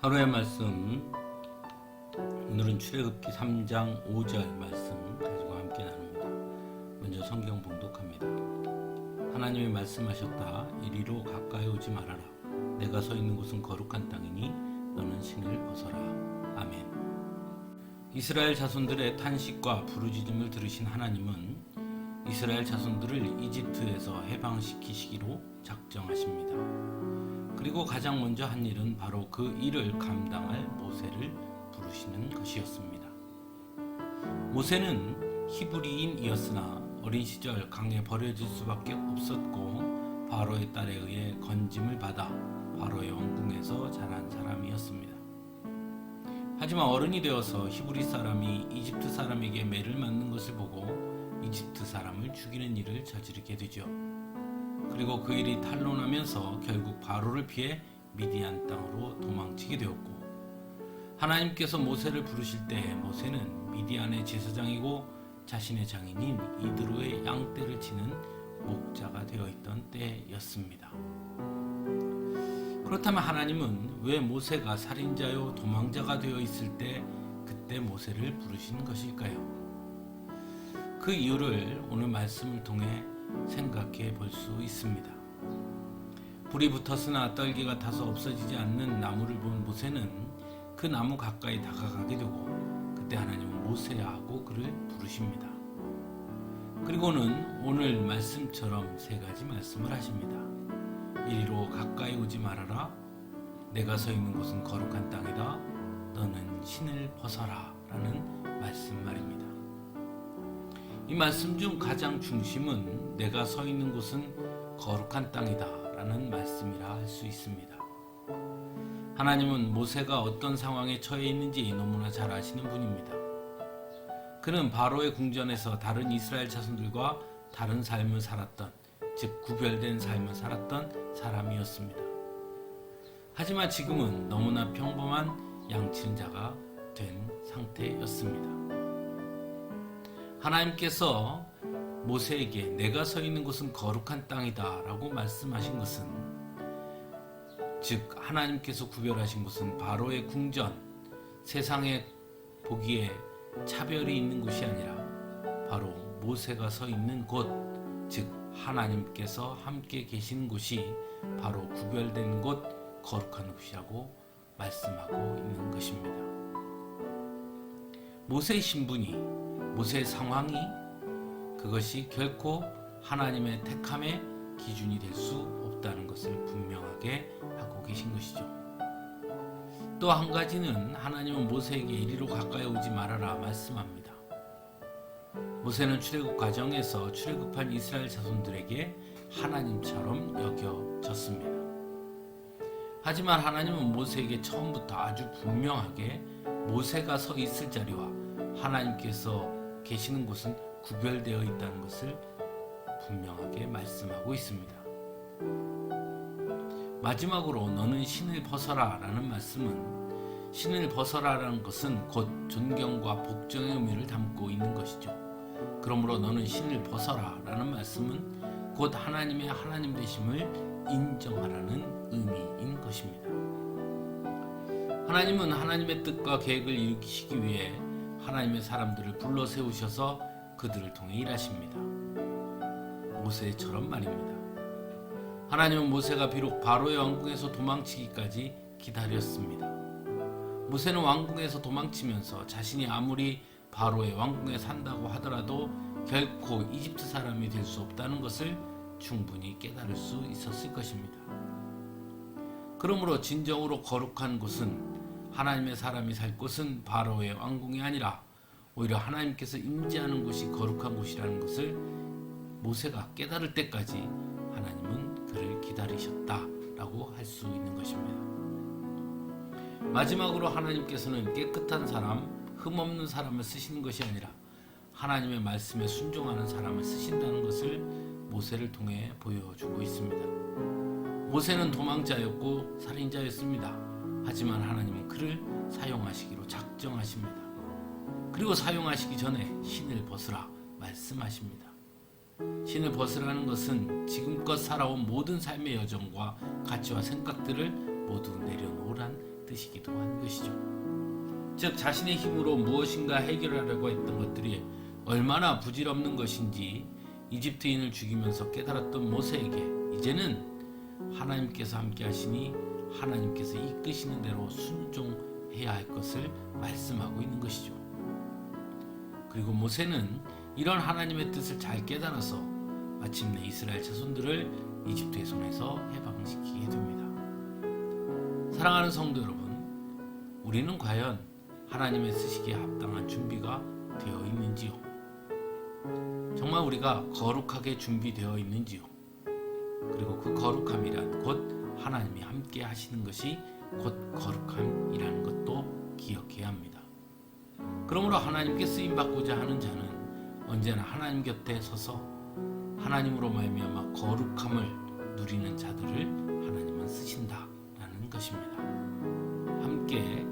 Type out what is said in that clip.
하루의 말씀, 오늘은 출애굽기 3장 5절 말씀 가지고 함께 나눕니다. 먼저 성경 봉독합니다. 하나님이 말씀하셨다. 이리로 가까이 오지 말아라. 내가 서 있는 곳은 거룩한 땅이니 너는 신을 벗어라. 아멘. 이스라엘 자손들의 탄식과 부르짖음을 들으신 하나님은 이스라엘 자손들을 이집트에서 해방시키시기로 작정하십니다. 그리고 가장 먼저 한 일은 바로 그 일을 감당할 모세를 부르시는 것이었습니다. 모세는 히브리인이었으나 어린 시절 강에 버려질 수밖에 없었고 바로의 딸에 의해 건짐을 받아 바로의 왕궁에서 자란 사람이었습니다. 하지만 어른이 되어서 히브리 사람이 이집트 사람에게 매를 맞는 것을 보고 이집트 사람을 죽이는 일을 저지르게 되죠. 그리고 그 일이 탄로나면서 결국 바로를 피해 미디안 땅으로 도망치게 되었고, 하나님께서 모세를 부르실 때 모세는 미디안의 제사장이고 자신의 장인인 이드로의 양떼를 치는 목자가 되어 있던 때였습니다. 그렇다면 하나님은 왜 모세가 살인자요 도망자가 되어 있을 때 그때 모세를 부르신 것일까요? 그 이유를 오늘 말씀을 통해 생각해 볼 수 있습니다. 불이 붙었으나 떨기가 타서 없어지지 않는 나무를 본 모세는 그 나무 가까이 다가가게 되고 그때 하나님은 모세야 하고 그를 부르십니다. 그리고는 오늘 말씀처럼 세 가지 말씀을 하십니다. 이리로 가까이 오지 말아라. 내가 서 있는 곳은 거룩한 땅이다. 너는 신을 벗어라 라는 말씀 말입니다. 이 말씀 중 가장 중심은 내가 서 있는 곳은 거룩한 땅이다 라는 말씀이라 할 수 있습니다. 하나님은 모세가 어떤 상황에 처해 있는지 너무나 잘 아시는 분입니다. 그는 바로의 궁전에서 다른 이스라엘 자손들과 다른 삶을 살았던, 즉 구별된 삶을 살았던 사람이었습니다. 하지만 지금은 너무나 평범한 양치는 자가 된 상태였습니다. 하나님께서 모세에게 내가 서 있는 곳은 거룩한 땅이다 라고 말씀하신 것은, 즉 하나님께서 구별하신 곳은 바로의 궁전, 세상에 보기에 차별이 있는 곳이 아니라 바로 모세가 서 있는 곳, 즉 하나님께서 함께 계신 곳이 바로 구별된 곳, 거룩한 곳이라고 말씀하고 있는 것입니다. 모세의 신분이, 모세의 상황이 그것이 결코 하나님의 택함의 기준이 될 수 없다는 것을 분명하게 하고 계신 것이죠. 또 한 가지는 하나님은 모세에게 이리로 가까이 오지 말아라 말씀합니다. 모세는 출애굽 과정에서 출애굽한 이스라엘 자손들에게 하나님처럼 여겨졌습니다. 하지만 하나님은 모세에게 처음부터 아주 분명하게 모세가 서 있을 자리와 하나님께서 계시는 곳은 구별되어 있다는 것을 분명하게 말씀하고 있습니다. 마지막으로 너는 신을 벗어라 라는 말씀은, 신을 벗어라 라는 것은 곧 존경과 복종의 의미를 담고 있는 것이죠. 그러므로 너는 신을 벗어라 라는 말씀은 곧 하나님의 하나님 되심을 인정하라는 의미인 것입니다. 하나님은 하나님의 뜻과 계획을 이루시기 위해 하나님의 사람들을 불러 세우셔서 그들을 통해 일하십니다. 모세처럼 말입니다. 하나님은 모세가 비록 바로의 왕궁에서 도망치기까지 기다렸습니다. 모세는 왕궁에서 도망치면서 자신이 아무리 바로의 왕궁에 산다고 하더라도 결코 이집트 사람이 될 수 없다는 것을 충분히 깨달을 수 있었을 것입니다. 그러므로 진정으로 거룩한 곳은, 하나님의 사람이 살 곳은 바로의 왕궁이 아니라 오히려 하나님께서 임재하는 곳이 거룩한 곳이라는 것을 모세가 깨달을 때까지 하나님은 그를 기다리셨다라고 할 수 있는 것입니다. 마지막으로 하나님께서는 깨끗한 사람, 흠없는 사람을 쓰시는 것이 아니라 하나님의 말씀에 순종하는 사람을 쓰신다는 것을 모세를 통해 보여주고 있습니다. 모세는 도망자였고 살인자였습니다. 하지만 하나님은 그를 사용하시기로 작정하십니다. 그리고 사용하시기 전에 신을 벗으라 말씀하십니다. 신을 벗으라는 것은 지금껏 살아온 모든 삶의 여정과 가치와 생각들을 모두 내려놓으란 뜻이기도 한 것이죠. 즉 자신의 힘으로 무엇인가 해결하려고 했던 것들이 얼마나 부질없는 것인지 이집트인을 죽이면서 깨달았던 모세에게 이제는 하나님께서 함께 하시니 하나님께서 이끄시는 대로 순종해야 할 것을 말씀하고 있는 것이죠. 그리고 모세는 이런 하나님의 뜻을 잘 깨달아서 마침내 이스라엘 자손들을 이집트의 손에서 해방시키게 됩니다. 사랑하는 성도 여러분, 우리는 과연 하나님의 쓰시기에 합당한 준비가 되어 있는지요? 정말 우리가 거룩하게 준비되어 있는지요? 그리고 그 거룩함이란 곧 하나님이 함께 하시는 것이 곧 거룩함이라는 것도 기억해야 합니다. 그러므로 하나님께 쓰임받고자 하는 자는 언제나 하나님 곁에 서서 하나님으로 말미암아 거룩함을 누리는 자들을 하나님은 쓰신다라는 것입니다. 함께